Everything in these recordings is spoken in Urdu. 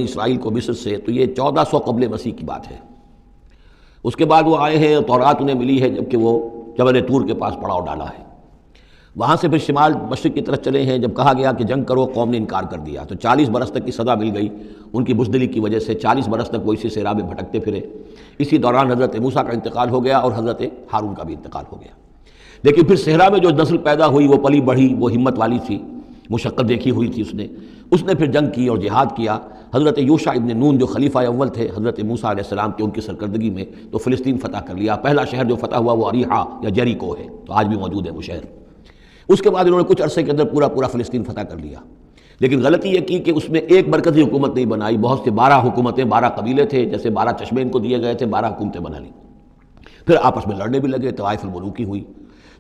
اسرائیل کو مصر سے، تو یہ 1400 قبل مسیح کی بات ہے۔ اس کے بعد وہ آئے ہیں، تورات انہیں ملی ہے جبکہ وہ جبل طور کے پاس پڑاؤ ڈالا ہے۔ وہاں سے پھر شمال مشرق کی طرف چلے ہیں، جب کہا گیا کہ جنگ کرو، قوم نے انکار کر دیا، تو 40 برس تک کی سزا مل گئی ان کی بزدلی کی وجہ سے۔ 40 برس تک وہ اسی صحرا میں بھٹکتے پھرے۔ اسی دوران حضرت موسیٰ کا انتقال ہو گیا اور حضرت ہارون کا بھی انتقال ہو گیا۔ لیکن پھر صحرا میں جو نسل پیدا ہوئی وہ پلی بڑھی، وہ ہمت والی تھی، مشقت دیکھی ہوئی تھی اس نے پھر جنگ کی اور جہاد کیا۔ حضرت یوشع ابن نون جو خلیفہ اول تھے حضرت موسیٰ علیہ السلام کے، ان کی سرکردگی میں تو فلسطین فتح کر لیا۔ پہلا شہر جو فتح ہوا وہ اریحا یا جیریکو ہے، تو آج بھی موجود ہے وہ شہر۔ اس کے بعد انہوں نے کچھ عرصے کے اندر پورا فلسطین فتح کر لیا۔ لیکن غلطی یہ کی کہ اس میں ایک مرکزی حکومت نہیں بنائی، بہت سے 12 حکومتیں، 12 قبیلے تھے، جیسے 12 چشمے ان کو دیے گئے تھے، 12 حکومتیں بنا لی۔ پھر آپس میں لڑنے بھی لگے، طوائف الملوکی ہوئی۔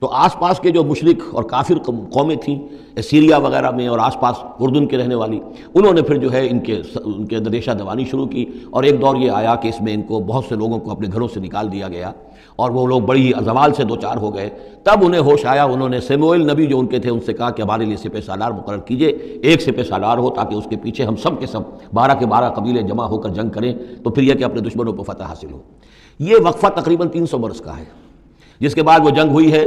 تو آس پاس کے جو مشرک اور کافر قومیں تھیں سیریا وغیرہ میں اور آس پاس اردن کے رہنے والی، انہوں نے پھر جو ہے ان کے اندر ریشہ دوانی شروع کی، اور ایک دور یہ آیا کہ اس میں ان کو بہت سے لوگوں کو اپنے گھروں سے نکال دیا گیا اور وہ لوگ بڑی زوال سے دوچار ہو گئے۔ تب انہیں ہوش آیا، انہوں نے سیموئیل نبی جو ان کے تھے ان سے کہا کہ ہمارے لیے سپہ سالار مقرر کیجئے، ایک سپہ سالار ہو تاکہ اس کے پیچھے ہم سب کے سب 12 کے 12 قبیلے جمع ہو کر جنگ کریں، تو پھر یہ کہ اپنے دشمنوں پر فتح حاصل ہو۔ یہ وقفہ تقریباً 300 برس کا ہے، جس کے بعد وہ جنگ ہوئی ہے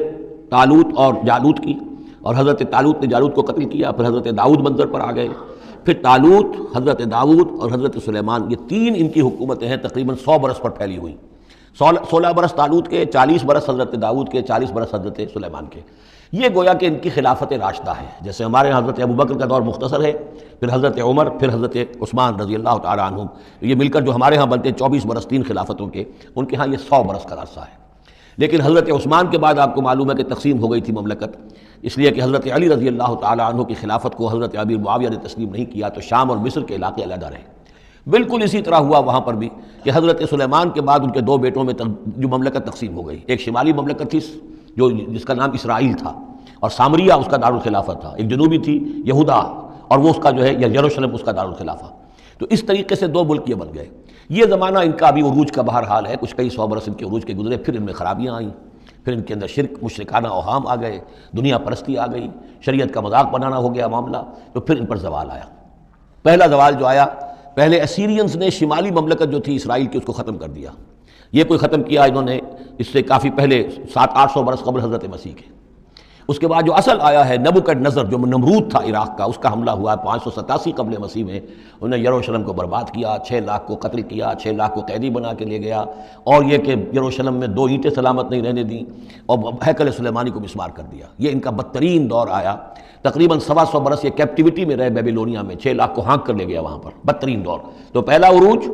طالوت اور جالوت کی، اور حضرت طالوت نے جالوت کو قتل کیا۔ پھر حضرت داؤد منظر پر آ گئے، پھر طالوت، حضرت داؤد اور حضرت سلیمان، یہ 3 ان کی حکومتیں ہیں تقریباً 100 برس پر پھیلی ہوئی۔ 16 برس طالوت کے، 40 برس حضرت داؤد کے، 40 برس حضرت سلیمان کے۔ یہ گویا کہ ان کی خلافت راشدہ ہے، جیسے ہمارے یہاں حضرت ابوبکر کا دور مختصر ہے، پھر حضرت عمر، پھر حضرت عثمان رضی اللہ تعالیٰ عنہم، یہ مل کر جو ہمارے ہاں بنتے ہیں 24 برس 3 خلافتوں کے، ان کے ہاں یہ 100 برس کا عرصہ ہے۔ لیکن حضرت عثمان کے بعد آپ کو معلوم ہے کہ تقسیم ہو گئی تھی مملکت، اس لیے کہ حضرت علی رضی اللہ تعالیٰ عنہ کی خلافت کو حضرت امیر معاویہ نے تسلیم نہیں کیا، تو شام اور مصر کے علاقے علیحدہ رہے۔ بالکل اسی طرح ہوا وہاں پر بھی کہ حضرت سلیمان کے بعد ان کے 2 بیٹوں میں جو مملکت تقسیم ہو گئی، ایک شمالی مملکت تھی جس کا نام اسرائیل تھا اور سامریہ اس کا دارالخلافہ تھا، ایک جنوبی تھی یہودا اور وہ اس کا جو ہے یا یروشلم اس کا دارالخلافہ۔ تو اس طریقے سے 2 ملک یہ بن گئے۔ یہ زمانہ ان کا ابھی عروج کا بہرحال ہے، کچھ کئی 100 برس ان کے عروج کے گزرے، پھر ان میں خرابیاں آئیں، پھر ان کے اندر شرک، مشرکانہ اوہام آ گئے، دنیا پرستی آ گئی، شریعت کا مذاق بنانا ہو گیا معاملہ، تو پھر ان پر زوال آیا۔ پہلا زوال جو آیا، پہلے اسیرینز نے شمالی مملکت جو تھی اسرائیل کی اس کو ختم کر دیا۔ یہ کوئی ختم کیا انہوں نے اس سے کافی پہلے 700-800 برس قبل حضرت مسیح کے۔ اس کے بعد جو اصل آیا ہے نبوکڈنیزر جو نمرود تھا عراق کا، اس کا حملہ ہوا 587 قبل مسیح میں، انہوں نے یروشلم کو برباد کیا، 6 لاکھ کو قتل کیا، 6 لاکھ کو قیدی بنا کے لے گیا، اور یہ کہ یروشلم میں 2 اینٹیں سلامت نہیں رہنے دیں، اور ہیکل سلیمانی کو مسمار کر دیا۔ یہ ان کا بدترین دور آیا، تقریباً 125 برس یہ کیپٹیوٹی میں رہے بیبیلونیا میں، 6 لاکھ کو ہانک کر لے گیا وہاں پر، بدترین دور۔ تو پہلا عروج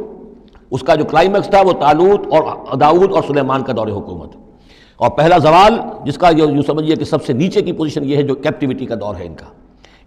اس کا جو کلائمیکس تھا وہ طالوت اور داؤد اور سلیمان کا دور حکومت، اور پہلا زوال جس کا یوں سمجھیے کہ سب سے نیچے کی پوزیشن یہ ہے جو کیپٹیوٹی کا دور ہے ان کا۔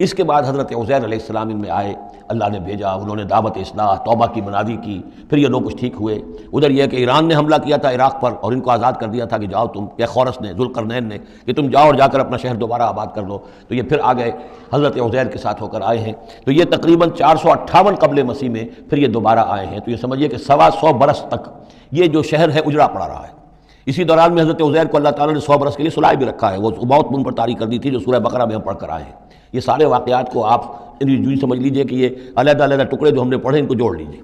اس کے بعد حضرت عزیر علیہ السلام ان میں آئے، اللہ نے بھیجا، انہوں نے دعوت اصلاح توبہ کی منادی کی، پھر یہ لوگ کچھ ٹھیک ہوئے۔ ادھر یہ کہ ایران نے حملہ کیا تھا عراق پر اور ان کو آزاد کر دیا تھا کہ جاؤ تم، یا خورس نے، ذوالقرنین نے، کہ تم جاؤ اور جا کر اپنا شہر دوبارہ آباد کر لو، تو یہ پھر آ گئے، حضرت عزیر کے ساتھ ہو کر آئے ہیں۔ تو یہ تقریباً 458 قبل مسیح میں پھر یہ دوبارہ آئے ہیں۔ تو یہ سمجھیے کہ 125 برس تک یہ جو شہر ہے اجڑا پڑا رہا ہے۔ اسی دوران میں حضرت عزیر کو اللہ تعالیٰ نے 100 برس کے لیے صلح بھی رکھا ہے، وہ موت ان پر طاری کر دی تھی جو سورہ بقرہ میں ہم پڑھ کر آئے ہیں۔ یہ سارے واقعات کو آپ یوں سمجھ لیجئے کہ یہ علیحدہ علیحدہ ٹکڑے جو ہم نے پڑھے ان کو جوڑ لیجئے۔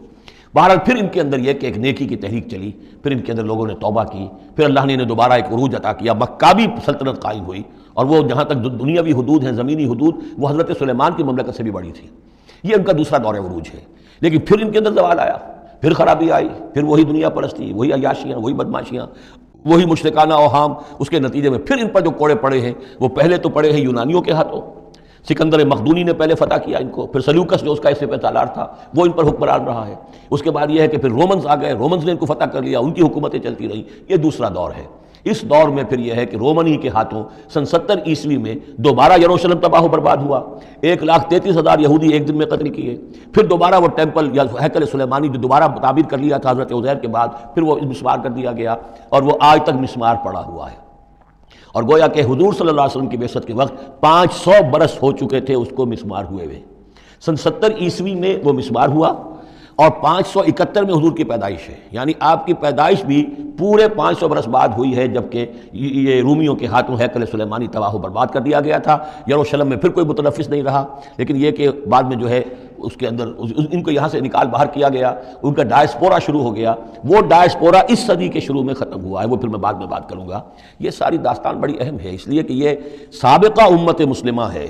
بہرحال پھر ان کے اندر یہ کہ ایک نیکی کی تحریک چلی، پھر ان کے اندر لوگوں نے توبہ کی، پھر اللہ نے انہیں دوبارہ ایک عروج عطا کیا، مکابی سلطنت قائم ہوئی، اور وہ جہاں تک دنیاوی حدود ہیں، زمینی حدود، وہ حضرت سلیمان کی مملکت سے بھی بڑی تھی۔ یہ ان کا دوسرا دور عروج ہے۔ لیکن پھر ان کے اندر زوال آیا، پھر خرابی آئی، پھر وہی دنیا پرستی، وہی عیاشیاں، وہی بدماشیاں، وہی مشرکانہ اوہام۔ اس کے نتیجے میں پھر ان پر جو کوڑے پڑے ہیں وہ پہلے تو پڑے ہیں یونانیوں کے ہاتھوں، سکندر مقدونی نے پہلے فتح کیا ان کو، پھر سلیوکس جو اس کا سپہ سالار تھا وہ ان پر حکمران رہا ہے۔ اس کے بعد یہ ہے کہ پھر رومنز آ گئے، رومنز نے ان کو فتح کر لیا، ان کی حکومتیں چلتی رہیں۔ یہ دوسرا دور ہے۔ اس دور میں پھر یہ ہے کہ رومن ہی کے ہاتھوں سن 70 عیسوی میں دوبارہ یروشلم تباہ و برباد ہوا، 1,33,000 یہودی ایک دن میں قتل کیے۔ پھر دوبارہ وہ ٹیمپل یا ہیکل سلیمانی جو دوبارہ تعمیر کر لیا تھا حضرت عزیر کے بعد، پھر وہ مسمار کر دیا گیا، اور وہ آج تک مسمار پڑا ہوا ہے۔ اور گویا کہ حضور صلی اللہ علیہ وسلم کی بعثت کے وقت 500 برس ہو چکے تھے اس کو مسمار ہوئے ہوئے۔ سن 70 عیسوی میں وہ مسمار ہوا، اور 571 میں حضور کی پیدائش ہے، یعنی آپ کی پیدائش بھی پورے 500 برس بعد ہوئی ہے، جبکہ یہ رومیوں کے ہاتھوں ہیکل سلیمانی تباہ و برباد کر دیا گیا تھا۔ یروشلم میں پھر کوئی متنفس نہیں رہا، لیکن یہ کہ بعد میں جو ہے اس کے اندر ان کو یہاں سے نکال باہر کیا گیا، ان کا ڈائسپورا شروع ہو گیا۔ وہ ڈائسپورا اس صدی کے شروع میں ختم ہوا ہے، وہ پھر میں بعد میں بات کروں گا۔ یہ ساری داستان بڑی اہم ہے، اس لیے کہ یہ سابقہ امت مسلمہ ہے،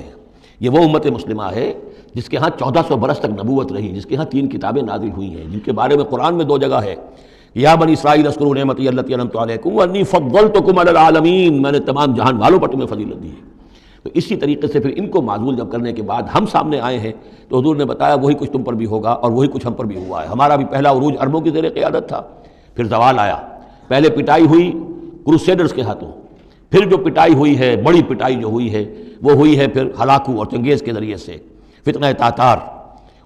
یہ وہ امت مسلمہ ہے جس کے ہاں 1400 برس تک نبوت رہی، جس کے ہاں 3 کتابیں نازل ہوئی ہیں، جن کے بارے میں قرآن میں 2 جگہ ہے، یا بنی اسرائیل اذکروا نعمتی التی انعمت علیکم وانی فضلتکم علی العالمین، میں نے تمام جہان والوں پر تمہیں فضیلت دی ہے۔ تو اسی طریقے سے پھر ان کو معزول جب کرنے کے بعد ہم سامنے آئے ہیں تو حضور نے بتایا وہی کچھ تم پر بھی ہوگا اور وہی کچھ ہم پر بھی ہوا ہے۔ ہمارا بھی پہلا عروج عربوں کی زیر قیادت تھا، پھر زوال آیا، پہلے پٹائی ہوئی کروسیڈرز کے ہاتھوں، پھر جو پٹائی ہوئی ہے، بڑی پٹائی جو ہوئی ہے وہ ہوئی ہے پھر ہلاکو اور چنگیز کے ذریعے سے، فتنہ تاتار۔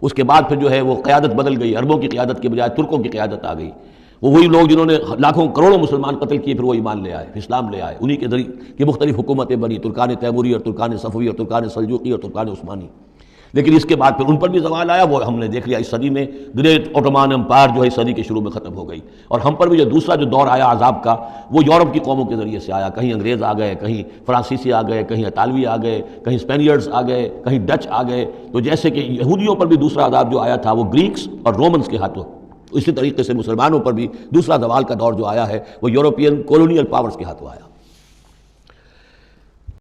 اس کے بعد پھر جو ہے وہ قیادت بدل گئی، عربوں کی قیادت کے بجائے ترکوں کی قیادت آ گئی۔ وہ وہی لوگ جنہوں نے لاکھوں کروڑوں مسلمان قتل کیے، پھر وہ ایمان لے آئے، اسلام لے آئے، انہی کے ذریعے کی مختلف حکومتیں بنی، ترکان تیموری اور ترکان صفوی اور ترکان سلجوقی اور ترکان عثمانی۔ لیکن اس کے بعد پھر ان پر بھی زوال آیا، وہ ہم نے دیکھ لیا اس صدی میں، گریٹ اوٹومان امپائر جو ہے اس صدی کے شروع میں ختم ہو گئی۔ اور ہم پر بھی جو دوسرا جو دور آیا عذاب کا، وہ یورپ کی قوموں کے ذریعے سے آیا، کہیں انگریز آ گئے، کہیں فرانسیسی آ گئے، کہیں اطالوی آ گئے، کہیں اسپینیئرز آ گئے، کہیں ڈچ آ گئے۔ تو جیسے کہ یہودیوں پر بھی دوسرا عذاب جو آیا تھا وہ گریکس اور رومنز کے ہاتھوں، اسی طریقے سے مسلمانوں پر بھی دوسرا زوال کا دور جو آیا ہے وہ یورپین کولونیل پاورز کے ہاتھوں آیا۔